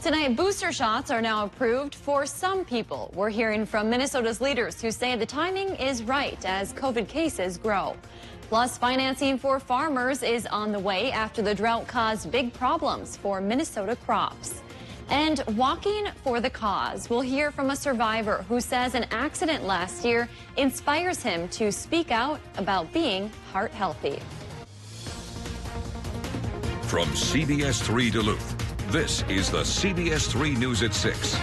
Tonight, booster shots are now approved for some people. We're hearing from Minnesota's leaders who say the timing is right as COVID cases grow. Plus, financing for farmers is on the way after the drought caused big problems for Minnesota crops. And walking for the cause. We'll hear from a survivor who says an accident last year inspires him to speak out about being heart healthy. From CBS 3 Duluth, this is the CBS 3 News at 6.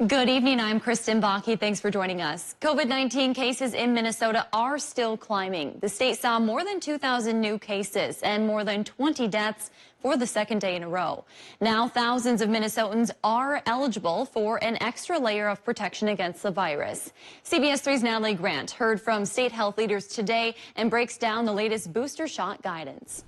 Good evening, I'm Kristen Bakke. Thanks for joining us. COVID-19 cases in Minnesota are still climbing. The state saw more than 2,000 new cases and more than 20 deaths for the second day in a row. Now, thousands of Minnesotans are eligible for an extra layer of protection against the virus. CBS 3's Natalie Grant heard from state health leaders today and breaks down the latest booster shot guidance.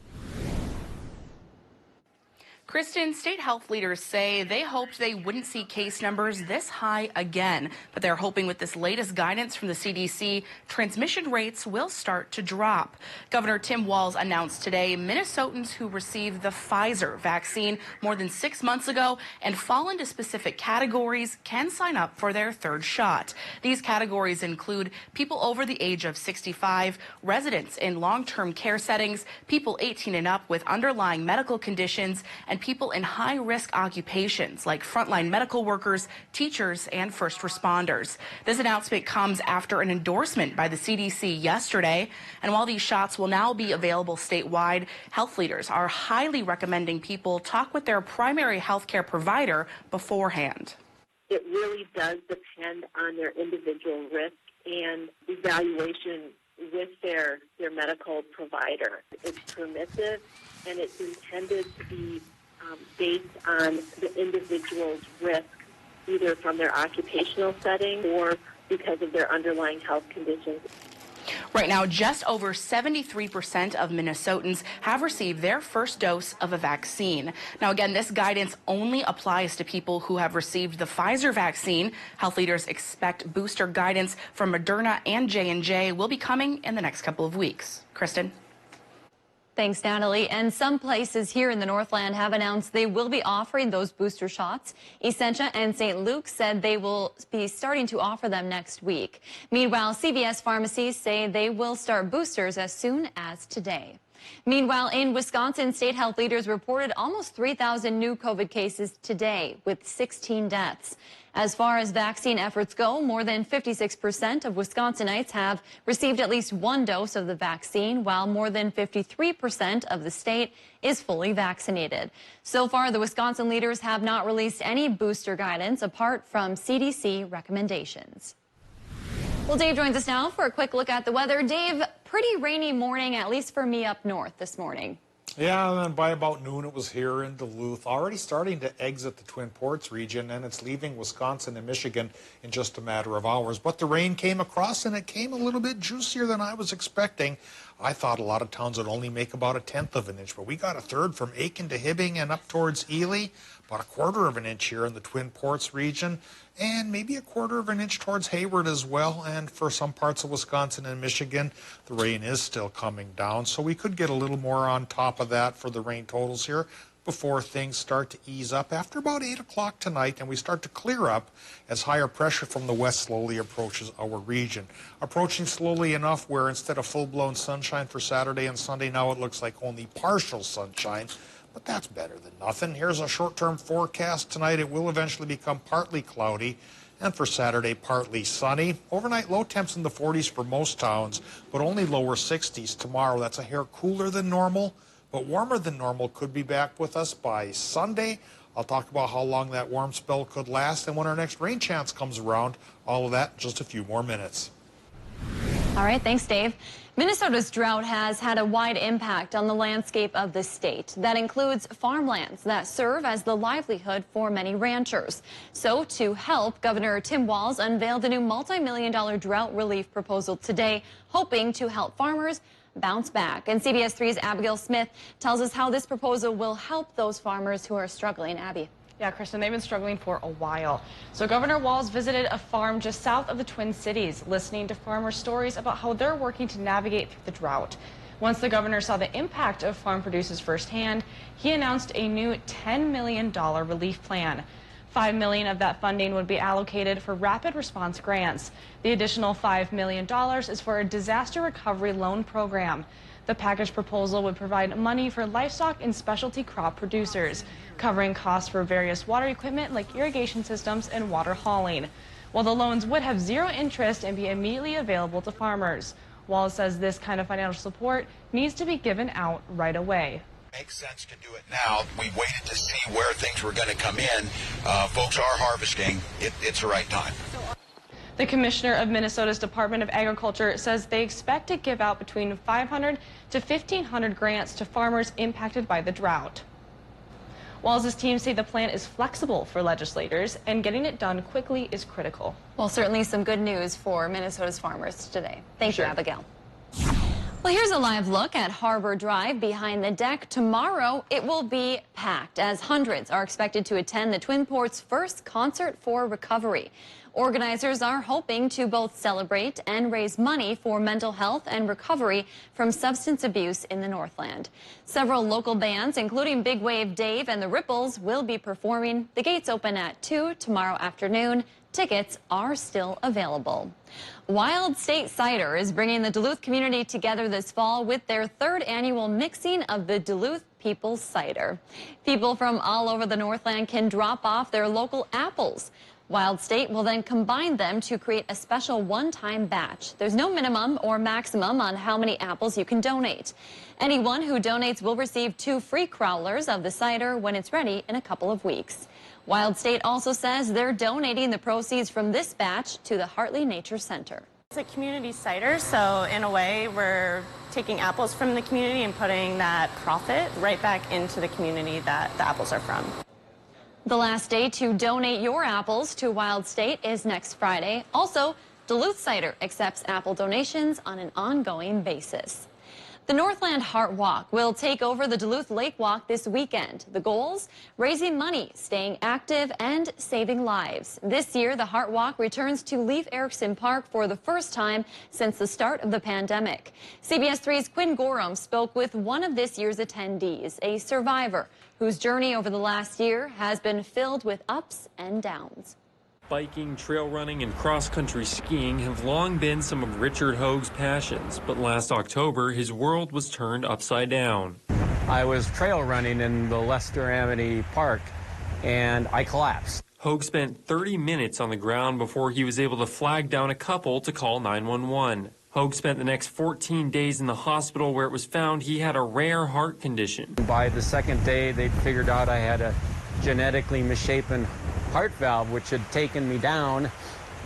Kristen, state health leaders say they hoped they wouldn't see case numbers this high again, but they're hoping with this latest guidance from the CDC, transmission rates will start to drop. Governor Tim Walz announced today Minnesotans who received the Pfizer vaccine more than 6 months ago and fall into specific categories can sign up for their third shot. These categories include people over the age of 65, residents in long-term care settings, people 18 and up with underlying medical conditions, and people in high-risk occupations like frontline medical workers, teachers, and first responders. This announcement comes after an endorsement by the CDC yesterday. And while these shots will now be available statewide, health leaders are highly recommending people talk with their primary health care provider beforehand. It really does depend on their individual risk and evaluation with their medical provider. It's permissive and it's intended to be based on the individual's risk, either from their occupational setting or because of their underlying health conditions. Right now, just over 73% of Minnesotans have received their first dose of a vaccine. Now, again, this guidance only applies to people who have received the Pfizer vaccine. Health leaders expect booster guidance from Moderna and J&J will be coming in the next couple of weeks. Kristen? Thanks, Natalie. And some places here in the Northland have announced they will be offering those booster shots. Essentia and St. Luke said they will be starting to offer them next week. Meanwhile, CVS pharmacies say they will start boosters as soon as today. Meanwhile, in Wisconsin, state health leaders reported almost 3,000 new COVID cases today, with 16 deaths. As far as vaccine efforts go, more than 56% of Wisconsinites have received at least one dose of the vaccine, while more than 53% of the state is fully vaccinated. So far, the Wisconsin leaders have not released any booster guidance apart from CDC recommendations. Well, Dave joins us now for a quick look at the weather. Dave, pretty rainy morning, at least for me up north this morning. Yeah, and then by about noon it was here in Duluth, already starting to exit the Twin Ports region, and it's leaving Wisconsin and Michigan in just a matter of hours. But the rain came across, and it came a little bit juicier than I was expecting. I thought a lot of towns would only make about 1/10 of an inch, but we got a third from Aiken to Hibbing and up towards Ely, about 1/4 of an inch here in the Twin Ports region, and maybe 1/4 of an inch towards Hayward as well. And for some parts of Wisconsin and Michigan, the rain is still coming down, so we could get a little more on top of that for the rain totals here before things start to ease up after about 8 o'clock tonight, and we start to clear up as higher pressure from the west slowly approaches our region. Approaching slowly enough where instead of full-blown sunshine for Saturday and Sunday, now it looks like only partial sunshine, but that's better than nothing. Here's a short-term forecast. Tonight it will eventually become partly cloudy, and for Saturday, partly sunny. Overnight low temps in the 40s for most towns, but only lower 60s tomorrow. That's a hair cooler than normal, but warmer than normal could be back with us by Sunday. I'll talk about how long that warm spell could last and when our next rain chance comes around. All of that in just a few more minutes. All right, thanks, Dave. Minnesota's drought has had a wide impact on the landscape of the state. That includes farmlands that serve as the livelihood for many ranchers. So to help, Governor Tim Walz unveiled a new multi-million-dollar drought relief proposal today, hoping to help farmers bounce back. And CBS 3's Abigail Smith tells us how this proposal will help those farmers who are struggling. Abby. Yeah, Kristen, they've been struggling for a while. So Governor Walz visited a farm just south of the Twin Cities, listening to farmers' stories about how they're working to navigate through the drought. Once the governor saw the impact of farm producers firsthand, he announced a new $10 million relief plan. $5 million of that funding would be allocated for rapid response grants. The additional $5 million is for a disaster recovery loan program. The package proposal would provide money for livestock and specialty crop producers, covering costs for various water equipment like irrigation systems and water hauling. While the loans would have zero interest and be immediately available to farmers, Wallace says this kind of financial support needs to be given out right away. Makes sense to do it now. We waited to see where things were going to come in. Folks are harvesting. It's the right time. The commissioner of Minnesota's Department of Agriculture says they expect to give out between 500 to 1,500 grants to farmers impacted by the drought. Wallace's team say the plan is flexible for legislators, and getting it done quickly is critical. Well, certainly some good news for Minnesota's farmers today. Thank you, Abigail. Well, here's a live look at Harbor Drive behind the deck. Tomorrow, it will be packed as hundreds are expected to attend the Twin Ports' first concert for recovery. Organizers are hoping to both celebrate and raise money for mental health and recovery from substance abuse in the Northland. Several local bands, including Big Wave Dave and the Ripples, will be performing. The gates open at 2 tomorrow afternoon. Tickets are still available. Wild State Cider is bringing the Duluth community together this fall with their third annual mixing of the Duluth People's Cider. People from all over the Northland can drop off their local apples. Wild State will then combine them to create a special one-time batch. There's no minimum or maximum on how many apples you can donate. Anyone who donates will receive 2 free crowlers of the cider when it's ready in a couple of weeks. Wild State also says they're donating the proceeds from this batch to the Hartley Nature Center. It's a community cider, so in a way we're taking apples from the community and putting that profit right back into the community that the apples are from. The last day to donate your apples to Wild State is next Friday. Also, Duluth Cider accepts apple donations on an ongoing basis. The Northland Heart Walk will take over the Duluth Lake Walk this weekend. The goals? Raising money, staying active, and saving lives. This year, the Heart Walk returns to Leif Erikson Park for the first time since the start of the pandemic. CBS 3's Quinn Gorham spoke with one of this year's attendees, a survivor whose journey over the last year has been filled with ups and downs. Biking, trail running, and cross-country skiing have long been some of Richard Hoag's passions, but last October, his world was turned upside down. I was trail running in the Lester Amity Park, and I collapsed. Hoag spent 30 minutes on the ground before he was able to flag down a couple to call 911. Hoag spent the next 14 days in the hospital where it was found he had a rare heart condition. By the second day, they'd figured out I had a genetically misshapen heart valve, which had taken me down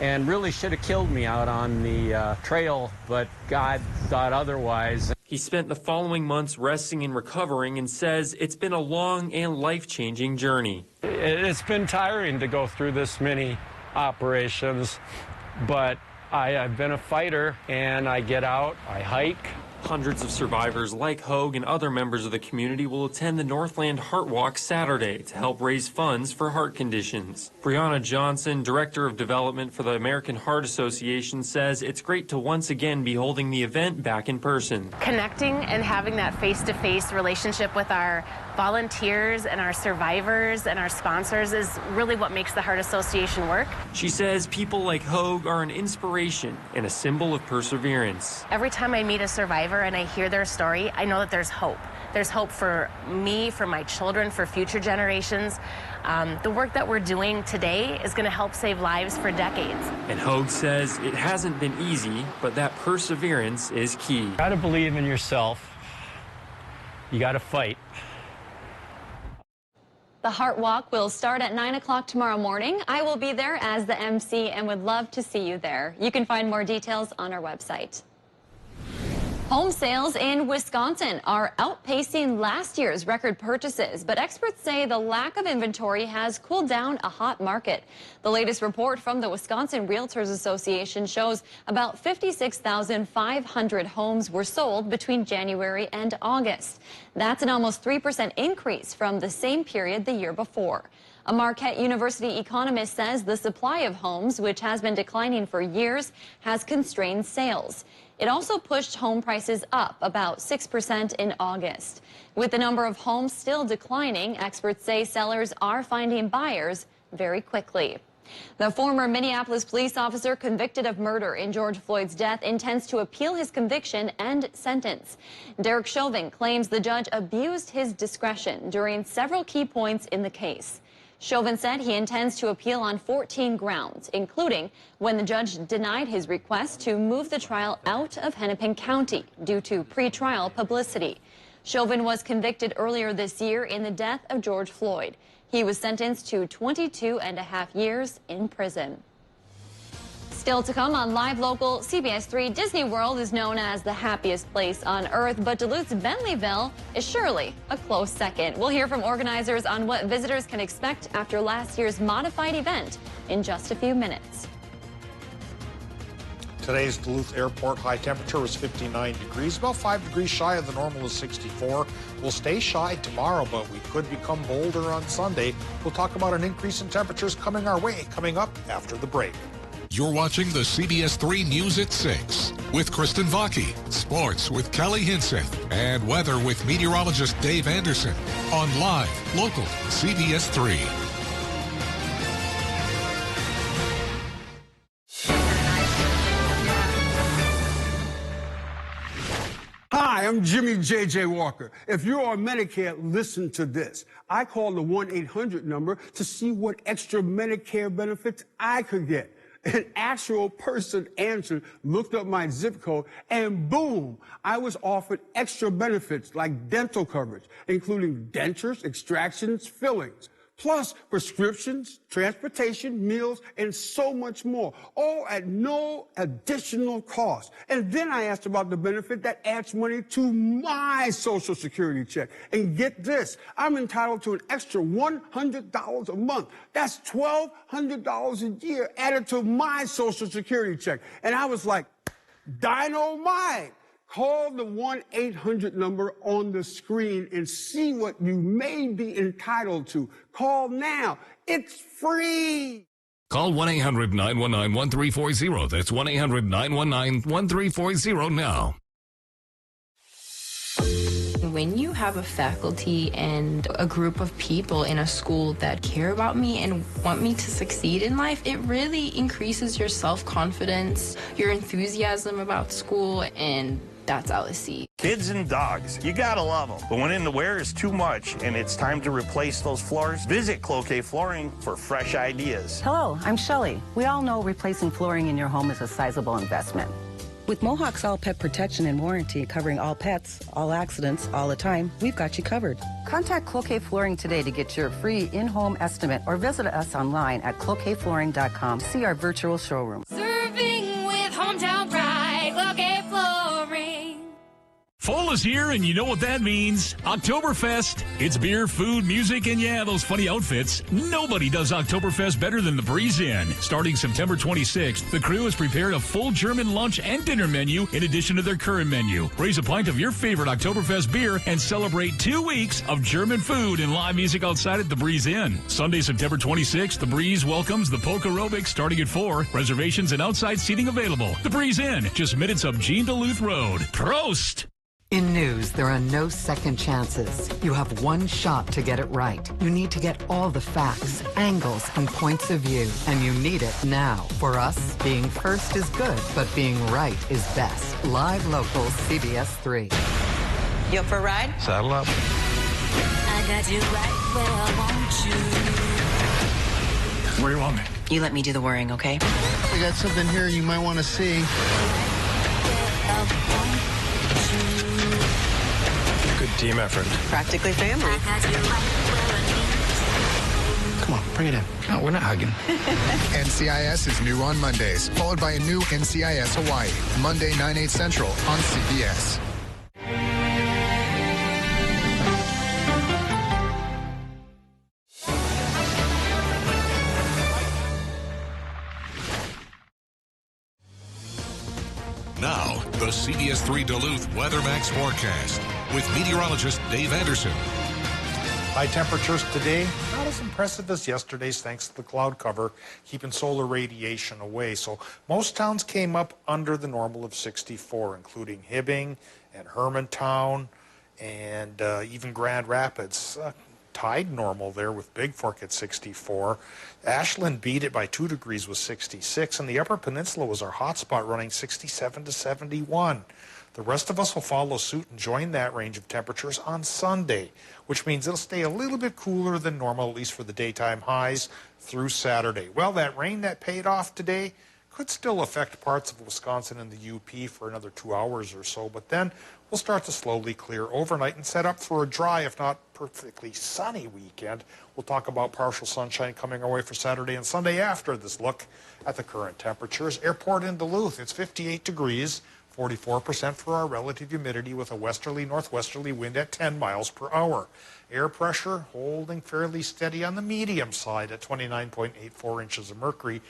and really should have killed me out on the trail, but God thought otherwise. He spent the following months resting and recovering and says it's been a long and life-changing journey. It's been tiring to go through this many operations, but I've been a fighter, and I get out, I hike. Hundreds of survivors like Hoag and other members of the community will attend the Northland Heart Walk Saturday to help raise funds for heart conditions. Brianna Johnson, Director of Development for the American Heart Association, says it's great to once again be holding the event back in person. Connecting and having that face-to-face relationship with our volunteers and our survivors and our sponsors is really what makes the Heart Association work. She says people like Hoag are an inspiration and a symbol of perseverance. Every time I meet a survivor and I hear their story, I know that there's hope. There's hope for me, for my children, for future generations. The work that we're doing today is going to help save lives for decades. And Hoag says it hasn't been easy, but that perseverance is key. You gotta believe in yourself. You gotta fight. The Heart Walk will start at 9 o'clock tomorrow morning. I will be there as the MC and would love to see you there. You can find more details on our website. Home sales in Wisconsin are outpacing last year's record purchases, but experts say the lack of inventory has cooled down a hot market. The latest report from the Wisconsin Realtors Association shows about 56,500 homes were sold between January and August. That's an almost 3% increase from the same period the year before. A Marquette University economist says the supply of homes, which has been declining for years, has constrained sales. It also pushed home prices up about 6% in August. With the number of homes still declining, experts say sellers are finding buyers very quickly. The former Minneapolis police officer convicted of murder in George Floyd's death intends to appeal his conviction and sentence. Derek Chauvin claims the judge abused his discretion during several key points in the case. Chauvin said he intends to appeal on 14 grounds, including when the judge denied his request to move the trial out of Hennepin County due to pretrial publicity. Chauvin was convicted earlier this year in the death of George Floyd. He was sentenced to 22.5 years in prison. Still to come on Live Local, CBS 3, Disney World is known as the happiest place on earth, but Duluth's Bentleyville is surely a close second. We'll hear from organizers on what visitors can expect after last year's modified event in just a few minutes. Today's Duluth Airport high temperature was 59 degrees, about 5 degrees shy of the normal is 64. We'll stay shy tomorrow, but we could become bolder on Sunday. We'll talk about an increase in temperatures coming our way, coming up after the break. You're watching the CBS 3 News at 6 with Kristen Vaki, sports with Kelly Hinseth, and weather with meteorologist Dave Anderson on Live Local CBS 3. Hi, I'm Jimmy J.J. Walker. If you're on Medicare, listen to this. I called the 1-800 number to see what extra Medicare benefits I could get. An actual person answered, looked up my zip code, and boom, I was offered extra benefits like dental coverage, including dentures, extractions, fillings, plus prescriptions, transportation, meals, and so much more, all at no additional cost. And then I asked about the benefit that adds money to my Social Security check. And get this, I'm entitled to an extra $100 a month. That's $1,200 a year added to my Social Security check. And I was like, dynamite. Call the 1-800 number on the screen and see what you may be entitled to. Call now. It's free. Call 1-800-919-1340. That's 1-800-919-1340 now. When you have a faculty and a group of people in a school that care about me and want me to succeed in life, it really increases your self-confidence, your enthusiasm about school, and that's LSC. Kids and dogs, you gotta love them. But when in the wear is too much and it's time to replace those floors, visit Cloquet Flooring for fresh ideas. Hello, I'm Shelley. We all know replacing flooring in your home is a sizable investment. With Mohawk's All Pet Protection and Warranty covering all pets, all accidents, all the time, we've got you covered. Contact Cloquet Flooring today to get your free in-home estimate or visit us online at cloquetflooring.com. See our virtual showroom. Serving with hometown pride, Cloquet Flooring. Fall is here, and you know what that means. Oktoberfest. It's beer, food, music, and yeah, those funny outfits. Nobody does Oktoberfest better than the Breeze Inn. Starting September 26th, the crew has prepared a full German lunch and dinner menu in addition to their current menu. Raise a pint of your favorite Oktoberfest beer and celebrate 2 weeks of German food and live music outside at the Breeze Inn. Sunday, September 26th, the Breeze welcomes the Polka Aerobics starting at 4. Reservations and outside seating available. The Breeze Inn, just minutes up Gene Duluth Road. Prost! In news, there are no second chances. You have one shot to get it right. You need to get all the facts, angles, and points of view, and you need it now. For us, being first is good, but being right is best. Live Local CBS 3. You up for a ride? Saddle up. I got you right where I want you. Where do you want me? You let me do the worrying, okay? I got something here you might want to see. Good team effort. Practically family. Come on, bring it in. No, we're not hugging. NCIS is new on Mondays, followed by a new NCIS Hawaii, Monday 9/8 Central on CBS. Now, the CBS 3 Duluth Weather Max forecast with meteorologist Dave Anderson. High temperatures today, not as impressive as yesterday's thanks to the cloud cover, keeping solar radiation away. So most towns came up under the normal of 64, including Hibbing and Hermantown and even Grand Rapids. Tied normal there with Big Fork at 64. Ashland beat it by 2 degrees with 66, and the Upper Peninsula was our hot spot, running 67 to 71. The rest of us will follow suit and join that range of temperatures on Sunday, which means it'll stay a little bit cooler than normal, at least for the daytime highs through Saturday. Well, that rain that paid off today could still affect parts of Wisconsin and the UP for another 2 hours or so, but then we'll start to slowly clear overnight and set up for a dry, if not perfectly sunny weekend. We'll talk about partial sunshine coming our way for Saturday and Sunday after this look at the current temperatures. Airport in Duluth, it's 58 degrees. 44% for our relative humidity with a westerly-northwesterly wind at 10 miles per hour. Air pressure holding fairly steady on the medium side at 29.84 inches of mercury.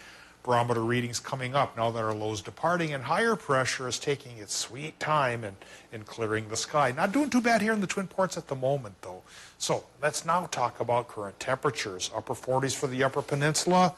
Barometer readings coming up now that our low's departing, and higher pressure is taking its sweet time in clearing the sky. Not doing too bad here in the Twin Ports at the moment, though. So let's now talk about current temperatures. Upper 40s for the Upper Peninsula,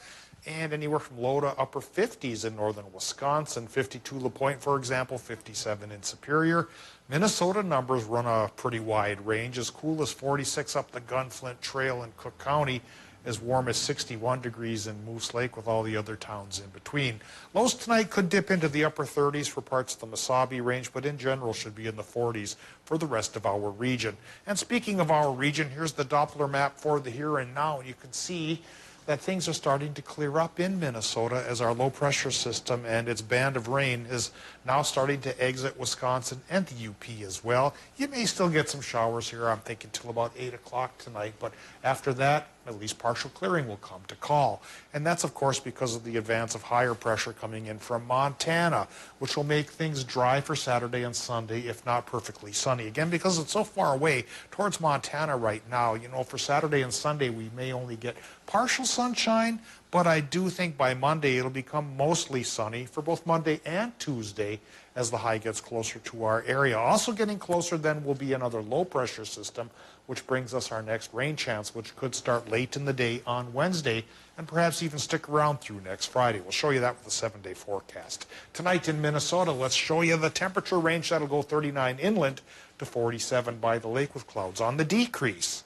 and anywhere from low to upper 50s in northern Wisconsin. 52 La Pointe, for example, 57 in Superior. Minnesota numbers run a pretty wide range, as cool as 46 up the Gunflint Trail in Cook County, as warm as 61 degrees in Moose Lake, with all the other towns in between. Lows tonight could dip into the upper 30s for parts of the Mesabi range, but in general should be in the 40s for the rest of our region. And speaking of our region, here's the Doppler map for the here and now, and you can see that things are starting to clear up in Minnesota as our low pressure system and its band of rain is now starting to exit Wisconsin and the UP as well. You may still get some showers here, I'm thinking, till about 8 o'clock tonight, but after that, at least partial clearing will come to call. And that's, of course, because of the advance of higher pressure coming in from Montana, which will make things dry for Saturday and Sunday, if not perfectly sunny. Again, because it's so far away towards Montana right now, you know, for Saturday and Sunday, we may only get partial sunshine, but I do think by Monday it'll become mostly sunny for both Monday and Tuesday as the high gets closer to our area. Also getting closer then will be another low pressure system, which brings us our next rain chance, which could start late in the day on Wednesday and perhaps even stick around through next Friday. We'll show you that with the 7-day forecast. Tonight in Minnesota, let's show you the temperature range that'll go 39 inland to 47 by the lake with clouds on the decrease.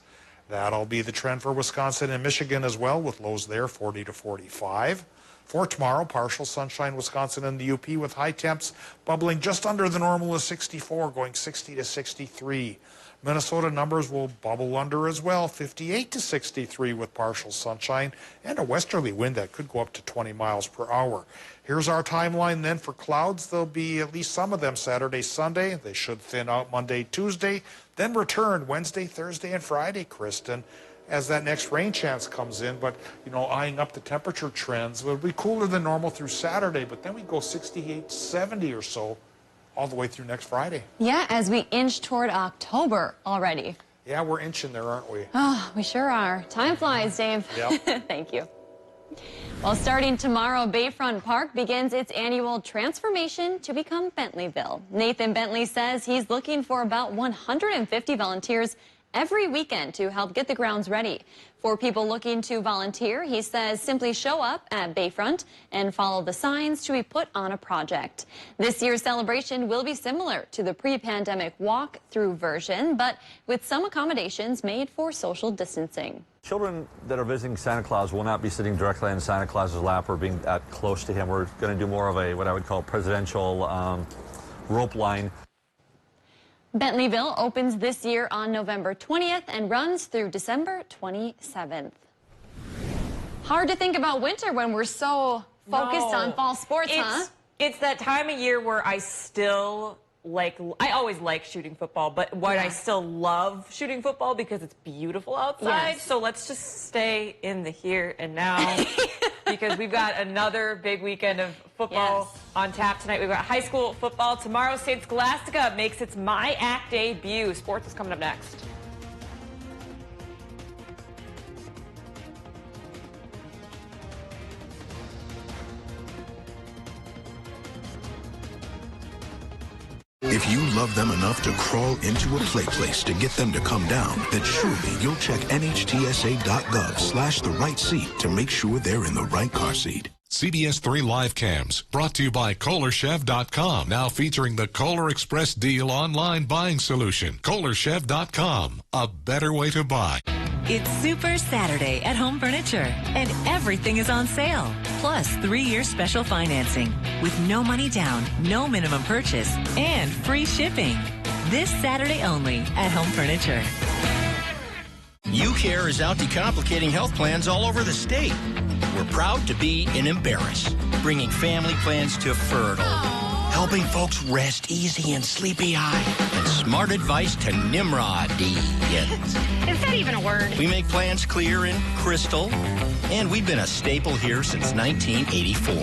That'll be the trend for Wisconsin and Michigan as well, with lows there 40 to 45. For tomorrow, partial sunshine, Wisconsin and the UP, with high temps bubbling just under the normal of 64, going 60 to 63. Minnesota numbers will bubble under as well, 58 to 63 with partial sunshine and a westerly wind that could go up to 20 miles per hour. Here's our timeline then for clouds. There'll be at least some of them Saturday, Sunday. They should thin out Monday, Tuesday, then return Wednesday, Thursday, and Friday, Kristen, as that next rain chance comes in. But, you know, eyeing up the temperature trends, it'll be cooler than normal through Saturday, but then we go 68, 70 or so all the way through next Friday. Yeah, as we inch toward October already. Yeah, we're inching there, aren't we? Oh, we sure are. Time flies, Dave. Yep. Thank you. Well, starting tomorrow, Bayfront Park begins its annual transformation to become Bentleyville. Nathan Bentley says he's looking for about 150 volunteers every weekend to help get the grounds ready. For people looking to volunteer, he says simply show up at Bayfront and follow the signs to be put on a project. This year's celebration will be similar to the pre-pandemic walk-through version, but with some accommodations made for social distancing. Children that are visiting Santa Claus will not be sitting directly on Santa Claus's lap or being that close to him. We're going to do more of a, what I would call, presidential rope line. Bentleyville opens this year on November 20th and runs through December 27th. Hard to think about winter when we're so focused on fall sports, huh? It's that time of year where I still I always like shooting football, but I still love shooting football because it's beautiful outside. Yes. So let's just stay in the here and now because we've got another big weekend of football on tap tonight. We've got high school football. Tomorrow, St. Scholastica makes its My Act debut. Sports is coming up next. If you love them enough to crawl into a play place to get them to come down, then surely you'll check nhtsa.gov/the right seat to make sure they're in the right car seat. CBS 3 Live Cams, brought to you by KohlerChev.com, now featuring the Kohler Express Deal online buying solution. KohlerChev.com, a better way to buy. It's Super Saturday at Home Furniture, and everything is on sale. Plus 3-year special financing with no money down, no minimum purchase, and free shipping. This Saturday only at Home Furniture. UCare is out decomplicating health plans all over the state. We're proud to be in Embarrass, bringing family plans to Fertile, helping folks rest easy and sleepy-eyed, and smart advice to Nimrod-ians. Is that even a word? We make plans clear and crystal, and we've been a staple here since 1984.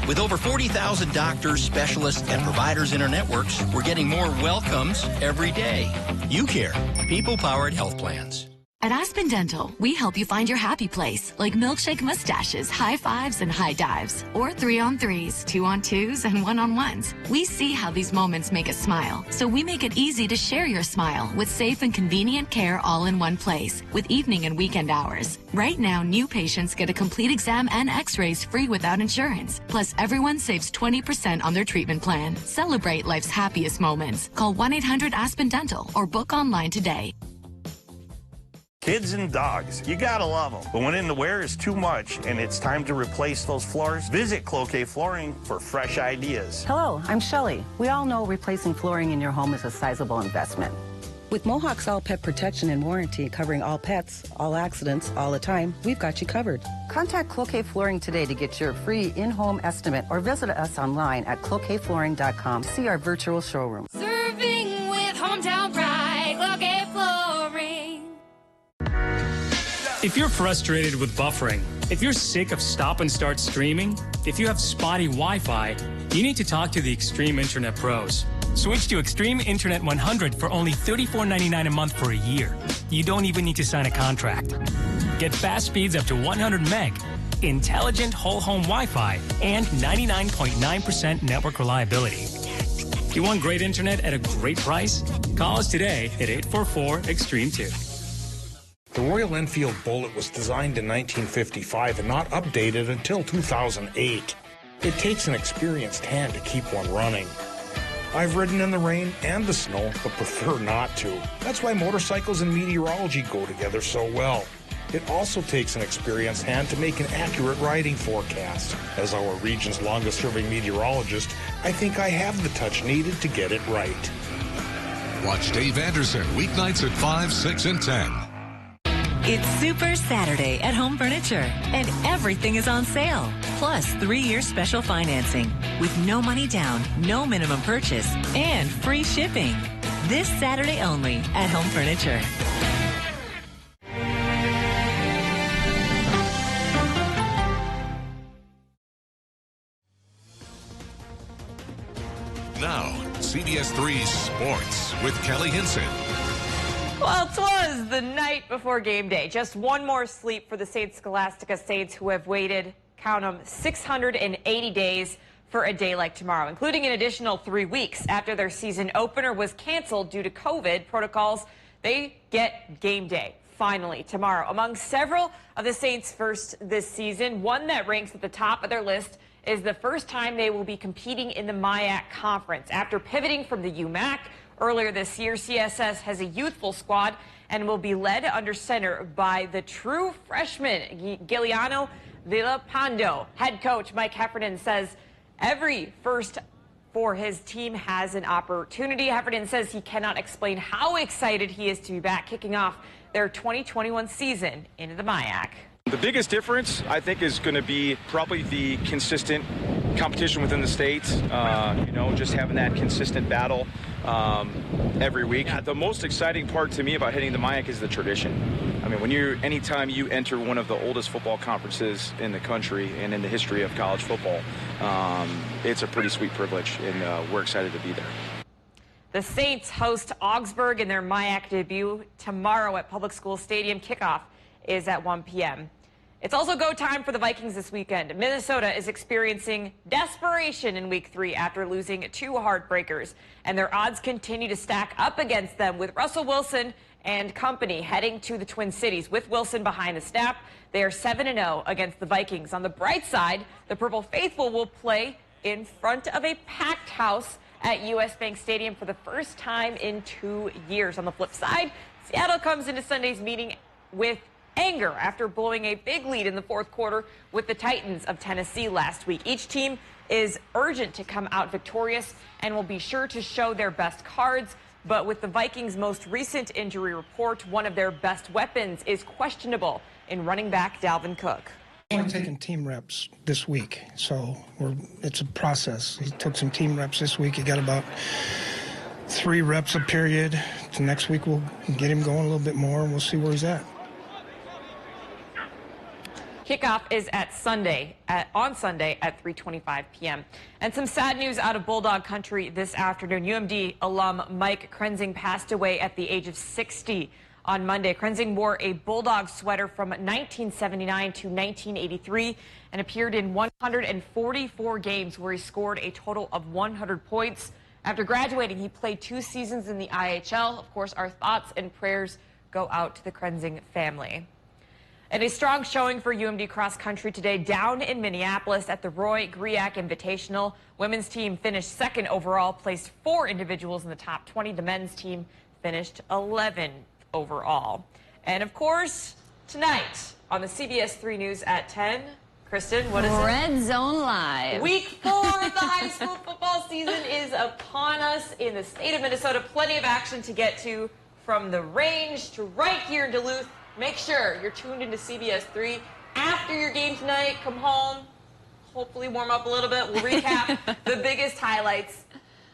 With over 40,000 doctors, specialists, and providers in our networks, we're getting more welcomes every day. UCare, people-powered health plans. At Aspen Dental, we help you find your happy place, like milkshake mustaches, high fives, and high dives, or 3-on-3s, 2-on-2s, and 1-on-1s. We see how these moments make us smile, so we make it easy to share your smile with safe and convenient care all in one place, with evening and weekend hours. Right now, new patients get a complete exam and x-rays free without insurance. Plus, everyone saves 20% on their treatment plan. Celebrate life's happiest moments. Call 1-800-ASPEN-DENTAL or book online today. Kids and dogs, you gotta love them. But when in the wear is too much and it's time to replace those floors, visit Cloquet Flooring for fresh ideas. Hello, I'm Shelley. We all know replacing flooring in your home is a sizable investment. With Mohawk's All Pet Protection and Warranty covering all pets, all accidents, all the time, we've got you covered. Contact Cloquet Flooring today to get your free in-home estimate or visit us online at cloquetflooring.com. See our virtual showroom. Serving with hometown pride, Cloquet Flooring. If you're frustrated with buffering, if you're sick of stop and start streaming, if you have spotty Wi-Fi, you need to talk to the Extreme Internet Pros. Switch to Extreme Internet 100 for only $34.99 a month for a year. You don't even need to sign a contract. Get fast speeds up to 100 meg, intelligent whole home Wi-Fi, and 99.9% network reliability. You want great internet at a great price? Call us today at 844-EXTREME2. The Royal Enfield Bullet was designed in 1955 and not updated until 2008. It takes an experienced hand to keep one running. I've ridden in the rain and the snow, but prefer not to. That's why motorcycles and meteorology go together so well. It also takes an experienced hand to make an accurate riding forecast. As our region's longest-serving meteorologist, I think I have the touch needed to get it right. Watch Dave Anderson weeknights at 5, 6, and 10. It's Super Saturday at Home Furniture, and everything is on sale. Plus 3-year special financing with no money down, no minimum purchase, and free shipping. This Saturday only at Home Furniture. Now, CBS 3 Sports with Kelly Hinson. Well, it was the night before game day. Just one more sleep for the St. Scholastica Saints, who have waited, count them, 680 days for a day like tomorrow, including an additional 3 weeks after their season opener was canceled due to COVID protocols. They get game day finally tomorrow. Among several of the Saints' first this season, one that ranks at the top of their list is the first time they will be competing in the MIAC Conference. After pivoting from the UMAC earlier this year, CSS has a youthful squad and will be led under center by the true freshman, Giuliano Villalpando. Head coach Mike Heffernan says every first for his team has an opportunity. Heffernan says he cannot explain how excited he is to be back, kicking off their 2021 season into the MIAC. The biggest difference, I think, is going to be probably the consistent competition within the state. Just having that consistent battle every week. Yeah, the most exciting part to me about hitting the MIAC is the tradition. I mean, anytime you enter one of the oldest football conferences in the country and in the history of college football, it's a pretty sweet privilege, and we're excited to be there. The Saints host Augsburg in their MIAC debut tomorrow at Public School Stadium. Kickoff is at 1 p.m. It's also go time for the Vikings this weekend. Minnesota is experiencing desperation in Week 3 after losing 2 heartbreakers, and their odds continue to stack up against them with Russell Wilson and company heading to the Twin Cities. With Wilson behind the snap, they are 7-0 against the Vikings. On the bright side, the Purple Faithful will play in front of a packed house at US Bank Stadium for the first time in 2 years. On the flip side, Seattle comes into Sunday's meeting with anger after blowing a big lead in the fourth quarter with the Titans of Tennessee last week. Each team is urgent to come out victorious and will be sure to show their best cards. But with the Vikings' most recent injury report, one of their best weapons is questionable in running back Dalvin Cook. We're taking team reps this week, so it's a process. He took some team reps this week. He got about 3 reps a period. So next week we'll get him going a little bit more, and we'll see where he's at. Kickoff is on Sunday at 3:25 p.m. And some sad news out of Bulldog country this afternoon. UMD alum Mike Krenzing passed away at the age of 60 on Monday. Krenzing wore a Bulldog sweater from 1979 to 1983 and appeared in 144 games where he scored a total of 100 points. After graduating, he played 2 seasons in the IHL. Of course, our thoughts and prayers go out to the Krenzing family. And a strong showing for UMD cross country today down in Minneapolis at the Roy Griak Invitational. Women's team finished 2nd overall, placed 4 individuals in the top 20. The men's team finished 11th overall. And of course, tonight on the CBS 3 News at 10, Kristen, what is it? Red Zone Live. Week 4 of the high school football season is upon us in the state of Minnesota. Plenty of action to get to from the range to right here in Duluth. Make sure you're tuned into CBS 3 after your game tonight. Come home, hopefully warm up a little bit. We'll recap the biggest highlights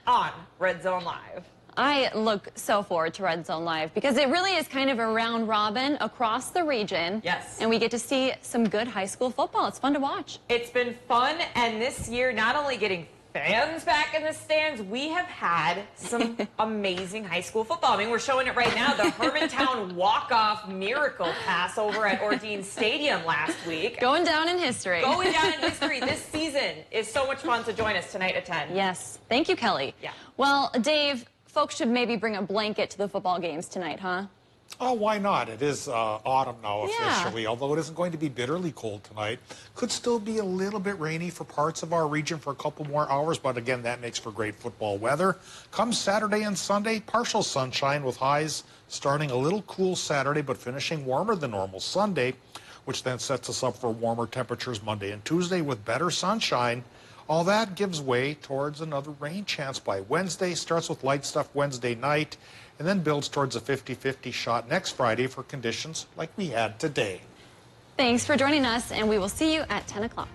on Red Zone Live. I look so forward to Red Zone Live because it really is kind of a round robin across the region. Yes. And we get to see some good high school football. It's fun to watch. It's been fun, and this year, not only getting fans back in the stands, we have had some amazing high school football. I mean, we're showing it right now. The Hermantown walk-off miracle pass over at Ordine Stadium last week. Going down in history. Going down in history. This season is so much fun, so join us tonight at 10. Yes. Thank you, Kelly. Yeah. Well, Dave, folks should maybe bring a blanket to the football games tonight, huh? Oh, why not? It is autumn now officially, although it isn't going to be bitterly cold tonight. Could still be a little bit rainy for parts of our region for a couple more hours, but again, that makes for great football weather. Come Saturday and Sunday, partial sunshine with highs starting a little cool Saturday, but finishing warmer than normal Sunday, which then sets us up for warmer temperatures Monday and Tuesday with better sunshine. All that gives way towards another rain chance by Wednesday. Starts with light stuff Wednesday night and then builds towards a 50-50 shot next Friday for conditions like we had today. Thanks for joining us, and we will see you at 10 o'clock.